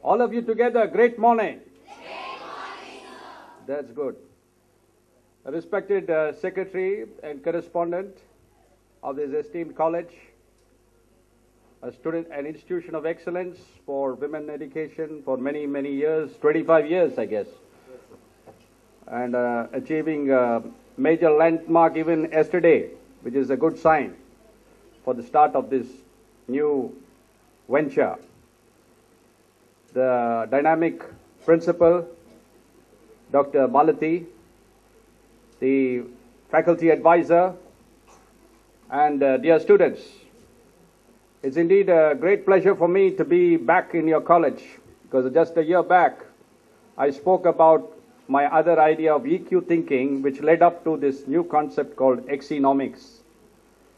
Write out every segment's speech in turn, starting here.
All of you together, great morning. Great morning, sir. That's good. A respected secretary and correspondent of this esteemed college, an institution of excellence for women education for many, many years, 25 years, I guess, and achieving a major landmark even yesterday, which is a good sign for the start of this new venture. The dynamic principal, Dr. Malati, the faculty advisor, and dear students, it's indeed a great pleasure for me to be back in your college, because just a year back I spoke about my other idea of EQ thinking, which led up to this new concept called Xenomics.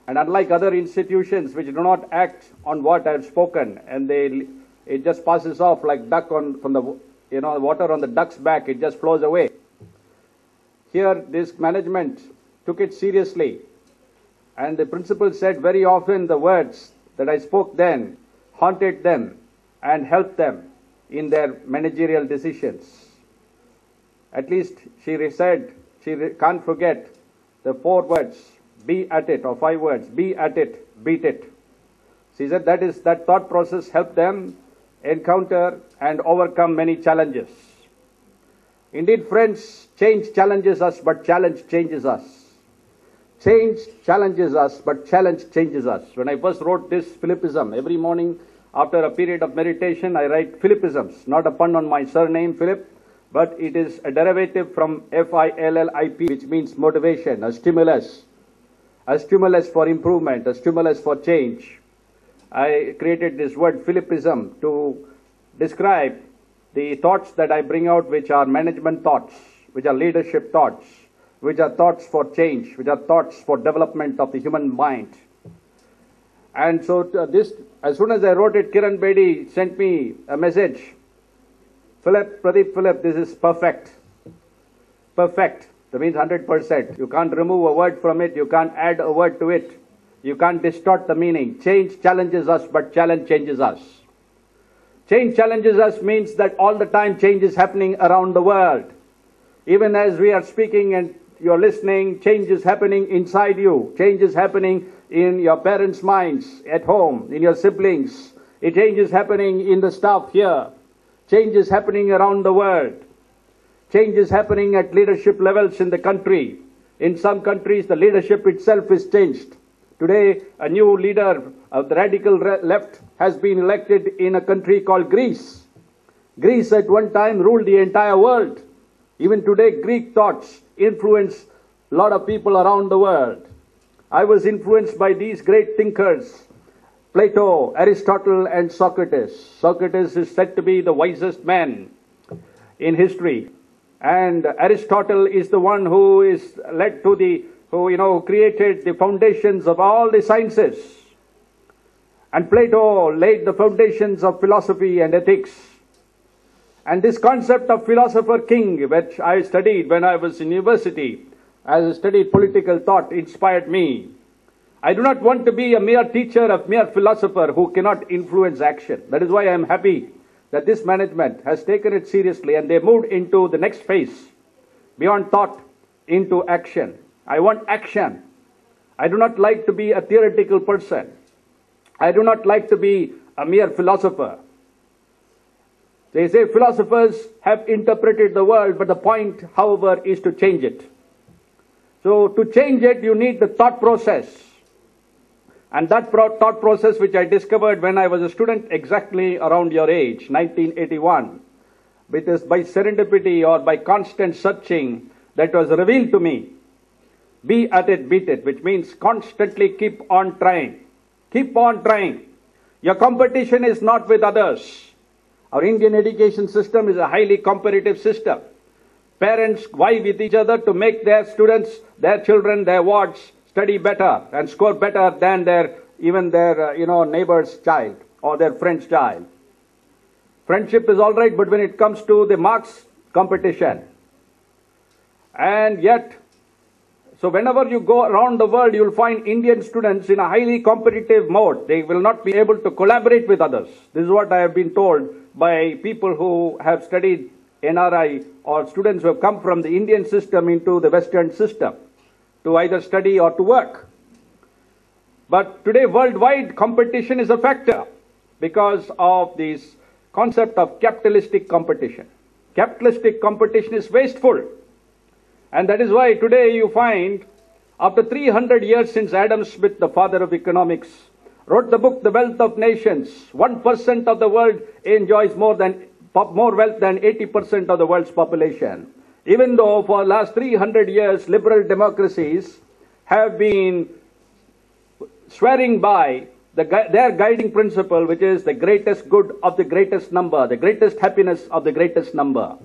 And unlike other institutions which do not act on what I have spoken, and it just passes off like duck from the water on the duck's back, it just flows away. Here, this management took it seriously, and the principal said very often the words that I spoke then haunted them and helped them in their managerial decisions. At least she said she can't forget the 4 words, be at it, or 5 words, be at it, beat it. She said that thought process helped them encounter and overcome many challenges. Indeed, friends, change challenges us, but challenge changes us. Change challenges us, but challenge changes us. When I first wrote this Philippism, every morning after a period of meditation, I write Philippisms, not a pun on my surname, Philip, but it is a derivative from Phillip, which means motivation, a stimulus for improvement, a stimulus for change. I created this word Philippism to describe the thoughts that I bring out, which are management thoughts, which are leadership thoughts, which are thoughts for change, which are thoughts for development of the human mind. And so as soon as I wrote it, Kiran Bedi sent me a message. Prateep, this is perfect. Perfect. That means 100%. You can't remove a word from it. You can't add a word to it. You can't distort the meaning. Change challenges us, but challenge changes us. Change challenges us means that all the time change is happening around the world. Even as we are speaking and you're listening, change is happening inside you. Change is happening in your parents' minds, at home, in your siblings. Change is happening in the staff here. Change is happening around the world. Change is happening at leadership levels in the country. In some countries, the leadership itself is changed. Today, a new leader of the radical left has been elected in a country called Greece. Greece at one time ruled the entire world. Even today, Greek thoughts influence a lot of people around the world. I was influenced by these great thinkers, Plato, Aristotle, and Socrates. Socrates is said to be the wisest man in history. And Aristotle is the one who created the foundations of all the sciences. And Plato laid the foundations of philosophy and ethics. And this concept of philosopher king, which I studied when I was in university, as I studied political thought, inspired me. I do not want to be a mere teacher, a mere philosopher who cannot influence action. That is why I am happy that this management has taken it seriously and they moved into the next phase, beyond thought, into action. I want action. I do not like to be a theoretical person. I do not like to be a mere philosopher. They say philosophers have interpreted the world, but the point, however, is to change it. So to change it, you need the thought process. And that thought process, which I discovered when I was a student exactly around your age, 1981, it is by serendipity or by constant searching that was revealed to me. Be at it, beat it, which means constantly keep on trying. Keep on trying. Your competition is not with others. Our Indian education system is a highly competitive system. Parents vie with each other to make their students, their children, their wards study better and score better than their neighbor's child or their friend's child. Friendship is all right, but when it comes to the marks, competition. And yet, So whenever you go around the world, you'll find Indian students in a highly competitive mode. They will not be able to collaborate with others. This is what I have been told by people who have studied NRI or students who have come from the Indian system into the Western system to either study or to work. But today, worldwide competition is a factor because of this concept of capitalistic competition. Capitalistic competition is wasteful. And that is why today you find, after 300 years since Adam Smith, the father of economics, wrote the book, The Wealth of Nations, 1% of the world enjoys more wealth than 80% of the world's population. Even though for the last 300 years, liberal democracies have been swearing by their guiding principle, which is the greatest good of the greatest number, the greatest happiness of the greatest number.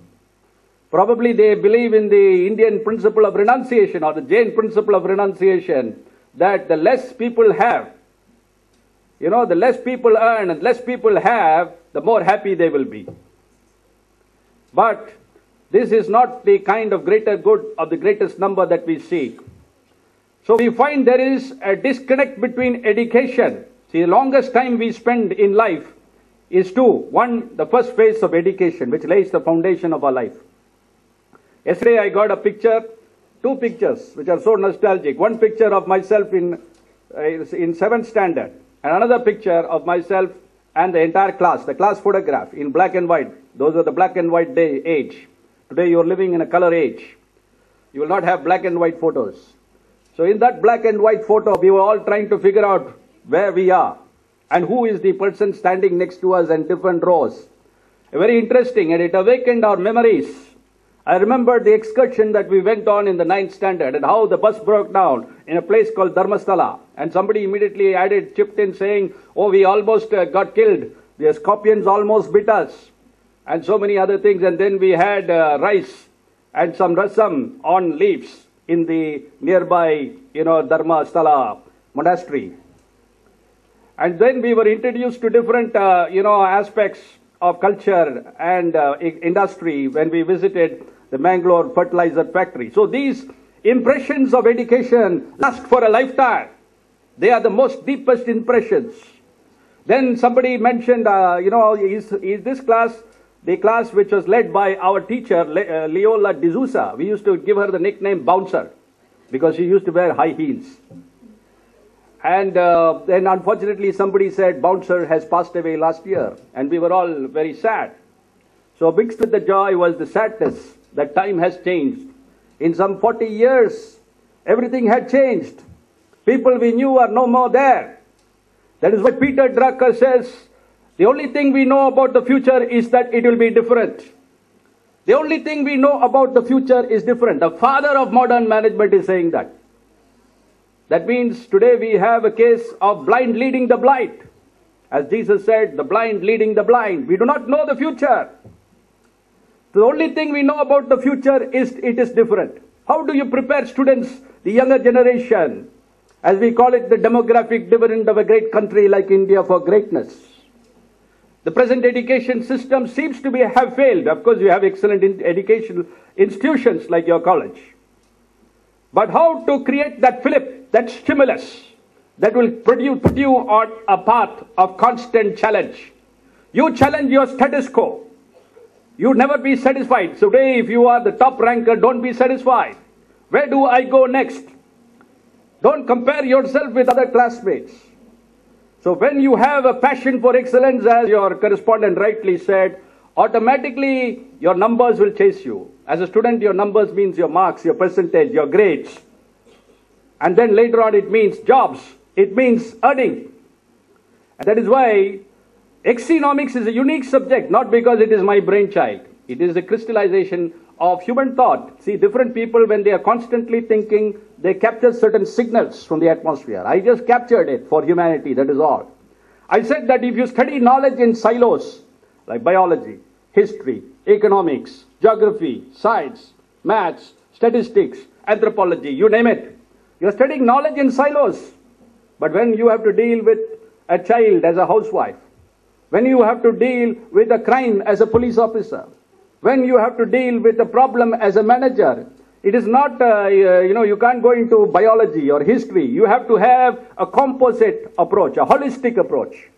Probably they believe in the Indian principle of renunciation or the Jain principle of renunciation, that the less people have, the less people earn and less people have, the more happy they will be. But this is not the kind of greater good of the greatest number that we seek. So we find there is a disconnect between education. See, the longest time we spend in life is two. One, the first phase of education, which lays the foundation of our life. Yesterday I got a picture, two pictures, which are so nostalgic. One picture of myself in 7th standard, and another picture of myself and the entire class, the class photograph in black and white. Those are the black and white age. Today you are living in a color age. You will not have black and white photos. So in that black and white photo, we were all trying to figure out where we are and who is the person standing next to us in different rows. Very interesting, and it awakened our memories. I remember the excursion that we went on in the 9th standard and how the bus broke down in a place called Dharmasthala. And somebody immediately chipped in saying, oh, we almost got killed. The scorpions almost bit us. And so many other things. And then we had rice and some rasam on leaves in the nearby, Dharmasthala monastery. And then we were introduced to different, aspects of culture and industry when we visited the Mangalore fertilizer factory. So these impressions of education last for a lifetime. They are the most deepest impressions. Then somebody mentioned, is this class the class which was led by our teacher, Leola D'Souza. We used to give her the nickname Bouncer because she used to wear high heels. And then unfortunately somebody said Bouncer has passed away last year, and we were all very sad. So mixed with the joy was the sadness that time has changed. In some 40 years, everything had changed. People we knew are no more there. That is why Peter Drucker says, the only thing we know about the future is that it will be different. The only thing we know about the future is different. The father of modern management is saying that. That means today we have a case of blind leading the blind. As Jesus said, the blind leading the blind. We do not know the future. The only thing we know about the future is it is different. How do you prepare students, the younger generation, as we call it, the demographic dividend of a great country like India, for greatness? The present education system seems to have failed. Of course, you have excellent educational institutions like your college. But how to create that fillip, that stimulus, that will put you on a path of constant challenge? You challenge your status quo. You never be satisfied. So today, if you are the top ranker, don't be satisfied. Where do I go next? Don't compare yourself with other classmates. So when you have a passion for excellence, as your correspondent rightly said, automatically your numbers will chase you. As a student, your numbers means your marks, your percentage, your grades. And then later on it means jobs. It means earning. And that is why economics is a unique subject, not because it is my brainchild. It is a crystallization of human thought. See, different people, when they are constantly thinking, they capture certain signals from the atmosphere. I just captured it for humanity, that is all. I said that if you study knowledge in silos, like biology, history, economics, geography, science, maths, statistics, anthropology, you name it, you are studying knowledge in silos. But when you have to deal with a child as a housewife, when you have to deal with a crime as a police officer, when you have to deal with a problem as a manager, It is not, you can't go into biology or history. You have to have a composite approach, a holistic approach.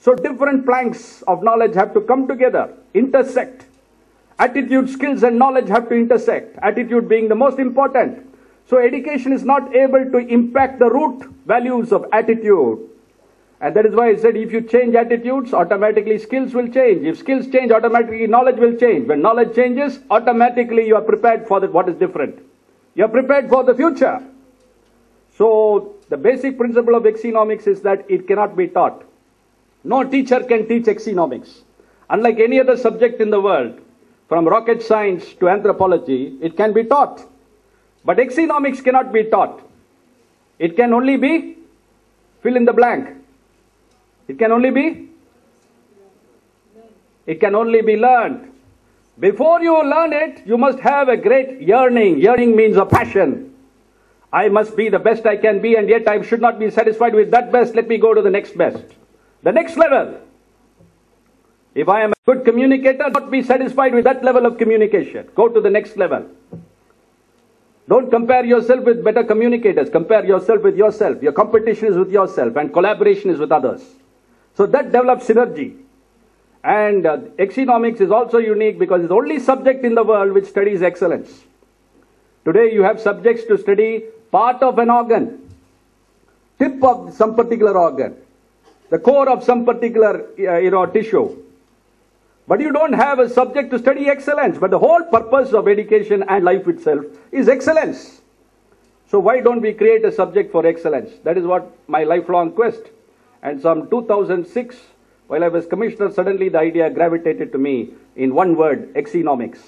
So different planks of knowledge have to come together, intersect. Attitude, skills and knowledge have to intersect. Attitude being the most important. So education is not able to impact the root values of attitude. And that is why I said if you change attitudes, automatically skills will change. If skills change, automatically knowledge will change. When knowledge changes, automatically you are prepared for what is different. You are prepared for the future. So the basic principle of economics is that it cannot be taught. No teacher can teach economics. Unlike any other subject in the world, from rocket science to anthropology, it can be taught. But economics cannot be taught. It can only be, fill in the blank. It can only be? It can only be learned. Before you learn it, you must have a great yearning. Yearning means a passion. I must be the best I can be, and yet I should not be satisfied with that best. Let me go to the next best. The next level. If I am a good communicator, not be satisfied with that level of communication. Go to the next level. Don't compare yourself with better communicators. Compare yourself with yourself. Your competition is with yourself and collaboration is with others. So that develops synergy. And economics is also unique because it's the only subject in the world which studies excellence. Today you have subjects to study part of an organ, tip of some particular organ, the core of some particular tissue. But you don't have a subject to study excellence. But the whole purpose of education and life itself is excellence. So why don't we create a subject for excellence? That is what my lifelong quest. And some 2006, while I was commissioner, suddenly the idea gravitated to me in one word, economics.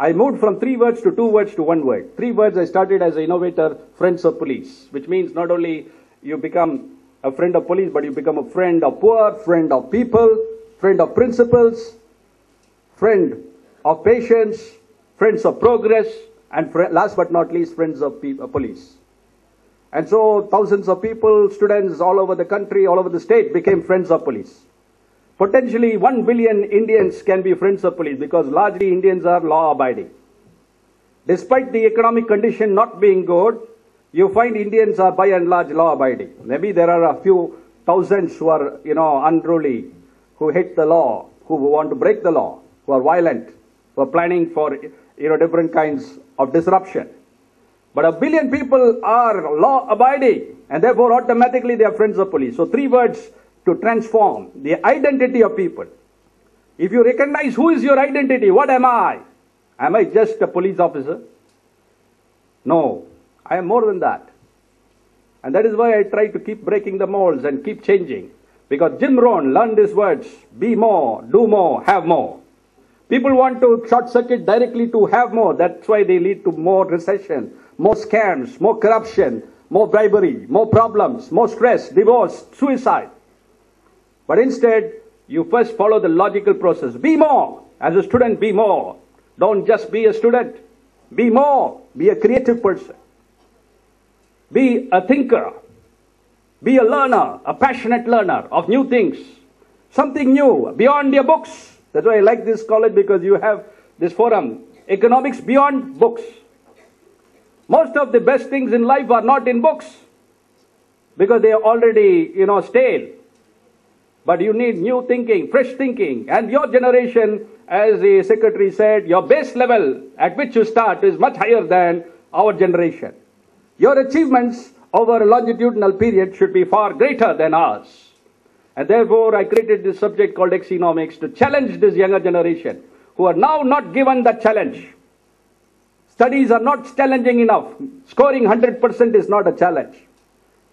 I moved from 3 words to 2 words to 1 word. 3 words I started as an innovator, friends of police, which means not only you become a friend of police, but you become a friend of poor, friend of people, friend of principles, friend of patients, friends of progress, and last but not least, friends of police. And so thousands of people, students all over the country, all over the state became friends of police. Potentially 1 billion Indians can be friends of police because largely Indians are law-abiding. Despite the economic condition not being good, you find Indians are by and large law-abiding. Maybe there are a few thousands who are, unruly, who hate the law, who want to break the law, who are violent, who are planning for, different kinds of disruption. But 1 billion people are law-abiding, and therefore automatically they are friends of police. So 3 words to transform the identity of people. If you recognize who is your identity, what am I? Am I just a police officer? No, I am more than that. And that is why I try to keep breaking the molds and keep changing. Because Jim Rohn learned these words, be more, do more, have more. People want to short circuit directly to have more. That's why they lead to more recession, more scams, more corruption, more bribery, more problems, more stress, divorce, suicide. But instead, you first follow the logical process. Be more. As a student, be more. Don't just be a student. Be more. Be a creative person. Be a thinker. Be a learner, a passionate learner of new things. Something new, beyond your books. That's why I like this college, because you have this forum. Economics beyond books. Most of the best things in life are not in books, because they are already, stale. But you need new thinking, fresh thinking. And your generation, as the secretary said, your base level at which you start is much higher than our generation. Your achievements over a longitudinal period should be far greater than ours. And therefore, I created this subject called economics to challenge this younger generation, who are now not given that challenge. Studies are not challenging enough. Scoring 100% is not a challenge.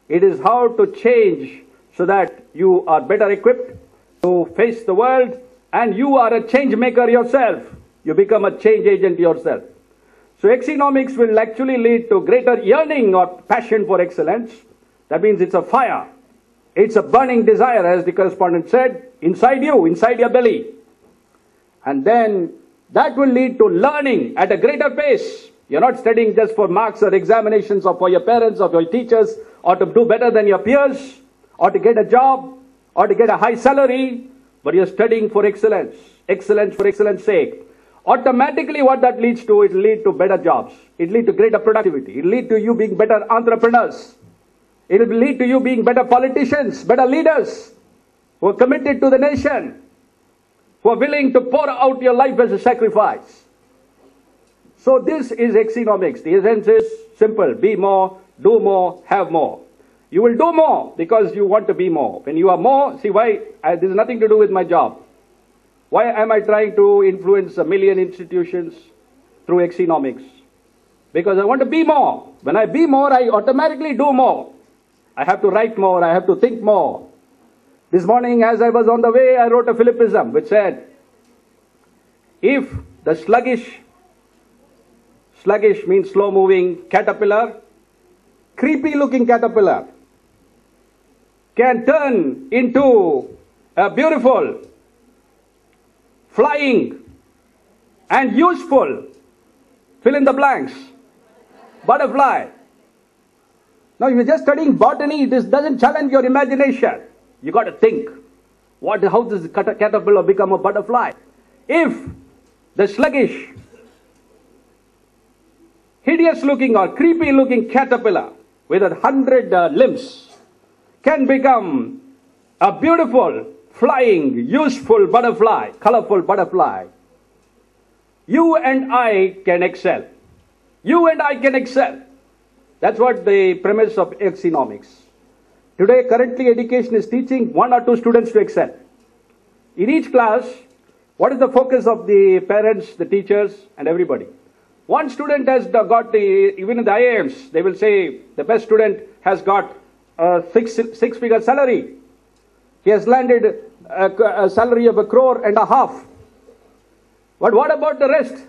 It is how to change so that you are better equipped to face the world, and you are a change maker yourself. You become a change agent yourself. So economics will actually lead to greater yearning or passion for excellence. That means it's a fire. It's a burning desire, as the correspondent said, inside you, inside your belly. And then that will lead to learning at a greater pace. You're not studying just for marks or examinations or for your parents or for your teachers or to do better than your peers or to get a job or to get a high salary, but you're studying for excellence. Excellence for excellence sake. Automatically what that leads to, it will lead to better jobs. It will lead to greater productivity. It will lead to you being better entrepreneurs. It will lead to you being better politicians, better leaders who are committed to the nation, who are willing to pour out your life as a sacrifice. So this is economics. The essence is simple. Be more, do more, have more. You will do more because you want to be more. When you are more, see why, this has nothing to do with my job. Why am I trying to influence 1 million institutions through economics? Because I want to be more. When I be more, I automatically do more. I have to write more, I have to think more. This morning as I was on the way, I wrote a philippism which said, if the sluggish means slow moving caterpillar, creepy looking caterpillar, can turn into a beautiful, flying and useful, fill in the blanks, butterfly. Now, if you're just studying botany, this doesn't challenge your imagination. You got to think, how does the caterpillar become a butterfly? If the sluggish, hideous-looking or creepy-looking caterpillar with 100 limbs can become a beautiful, flying, useful butterfly, colorful butterfly, you and I can excel. You and I can excel. That's what the premise of economics. Today, currently, education is teaching 1 or 2 students to excel. In each class, what is the focus of the parents, the teachers, and everybody? One student has got even in the IIMs, they will say the best student has got a six-figure salary. He has landed a salary of 1.5 crore. But what about the rest?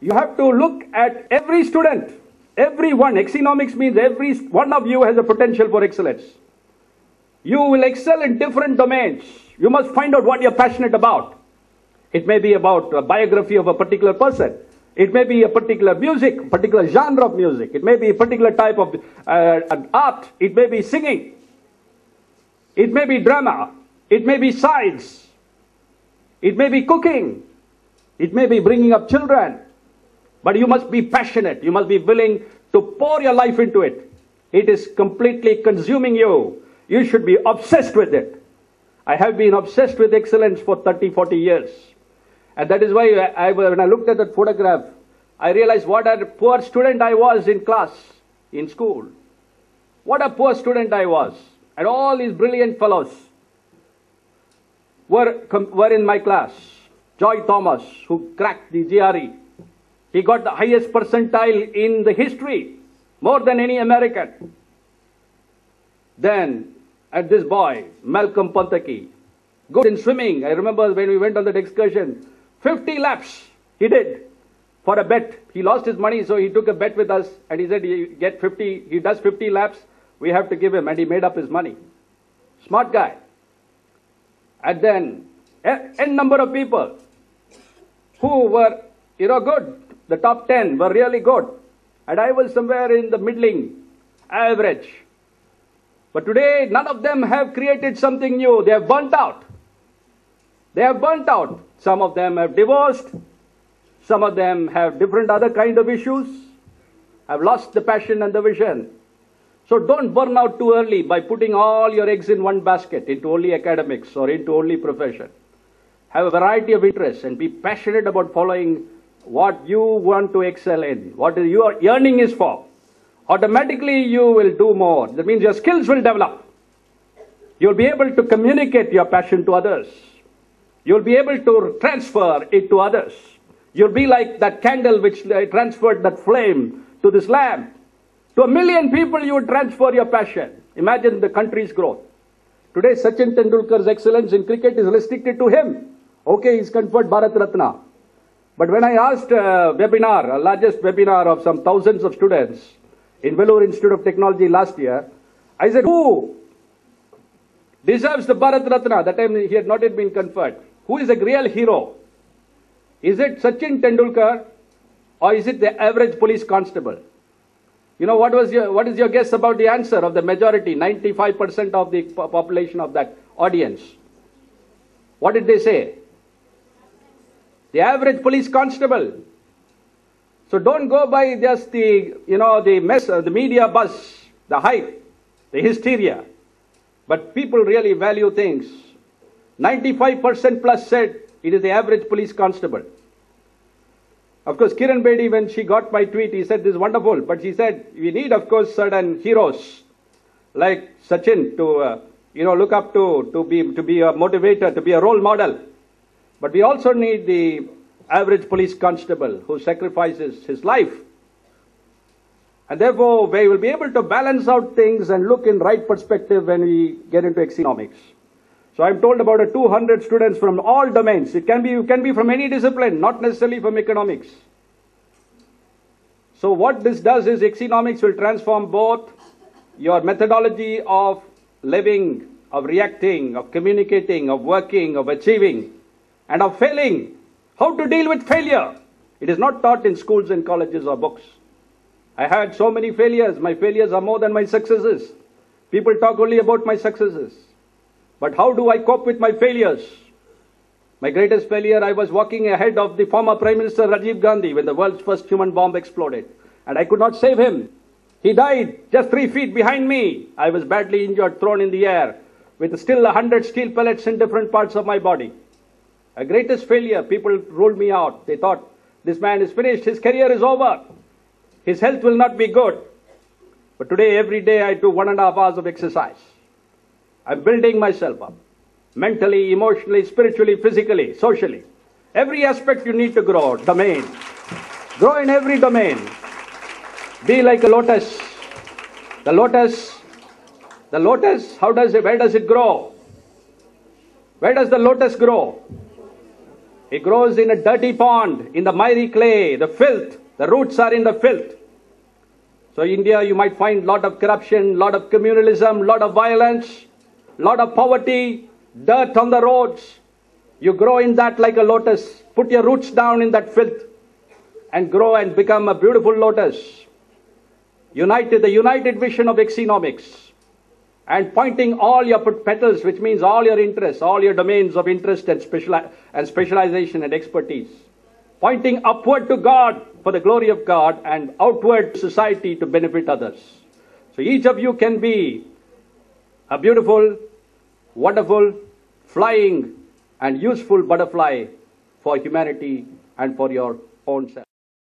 You have to look at every student. Everyone. Economics means every one of you has a potential for excellence. You will excel in different domains. You must find out what you're passionate about. It may be about a biography of a particular person. It may be a particular music, particular genre of music. It may be a particular type of art. It may be singing. It may be drama. It may be science. It may be cooking. It may be bringing up children. But you must be passionate. You must be willing to pour your life into it. It is completely consuming you. You should be obsessed with it. I have been obsessed with excellence for 30, 40 years. And that is why when I looked at that photograph, I realized what a poor student I was in class, in school. What a poor student I was. And all these brilliant fellows were in my class. Joy Thomas, who cracked the GRE. He got the highest percentile in the history, more than any American. Then, at this boy, Malcolm Pantaki, good in swimming. I remember when we went on that excursion, 50 laps he did for a bet. He lost his money, so he took a bet with us, and he said he does 50 laps, we have to give him, and he made up his money. Smart guy. And then, n number of people who were, good. The top 10 were really good. And I was somewhere in the middling, average. But today, none of them have created something new. They have burnt out. They have burnt out. Some of them have divorced. Some of them have different other kind of issues. Have lost the passion and the vision. So don't burn out too early by putting all your eggs in one basket, into only academics or into only profession. Have a variety of interests and be passionate about following what you want to excel in, what your yearning is for. Automatically you will do more. That means your skills will develop. You'll be able to communicate your passion to others. You'll be able to transfer it to others. You'll be like that candle which transferred that flame to this lamp. To 1 million people you would transfer your passion. Imagine the country's growth. Today Sachin Tendulkar's excellence in cricket is restricted to him. Okay, he's conferred Bharat Ratna. But when I asked a largest webinar of some thousands of students in Vellore Institute of Technology last year, I said, who deserves the Bharat Ratna? That time he had not yet been conferred. Who is a real hero? Is it Sachin Tendulkar or is it the average police constable? What is your guess about the answer of the majority, 95% of the population of that audience? What did they say? The average police constable. So don't go by just the media buzz, the hype, the hysteria. But people really value things. 95% plus said it is the average police constable. Of course, Kiran Bedi, when she got my tweet, he said this is wonderful. But she said we need, of course, certain heroes like Sachin to look up to be a motivator, to be a role model. But we also need the average police constable who sacrifices his life. And therefore, we will be able to balance out things and look in right perspective when we get into economics. So I'm told about 200 students from all domains. You can be from any discipline, not necessarily from economics. So what this does is economics will transform both your methodology of living, of reacting, of communicating, of working, of achieving, and of failing. How to deal with failure. It is not taught in schools and colleges or books. I had so many failures. My failures are more than my successes. People talk only about my successes. But how do I cope with my failures? My greatest failure, I was walking ahead of the former Prime Minister Rajiv Gandhi when the world's first human bomb exploded. And I could not save him. He died just 3 feet behind me. I was badly injured, thrown in the air, with still 100 steel pellets in different parts of my body. A greatest failure, people ruled me out. They thought, this man is finished, his career is over. His health will not be good. But today, every day, I do 1.5 hours of exercise. I'm building myself up. Mentally, emotionally, spiritually, physically, socially. Every aspect you need to grow, domain. Grow in every domain. Be like a lotus. The lotus, where does it grow? Where does the lotus grow? It grows in a dirty pond, in the miry clay, the filth. The roots are in the filth. So in India, you might find a lot of corruption, lot of communalism, lot of violence, lot of poverty, dirt on the roads. You grow in that like a lotus. Put your roots down in that filth and grow and become a beautiful lotus. The united vision of economics, and pointing all your petals, which means all your interests, all your domains of interest and specialization and expertise. Pointing upward to God for the glory of God and outward to society to benefit others. So each of you can be a beautiful, wonderful, flying and useful butterfly for humanity and for your own self.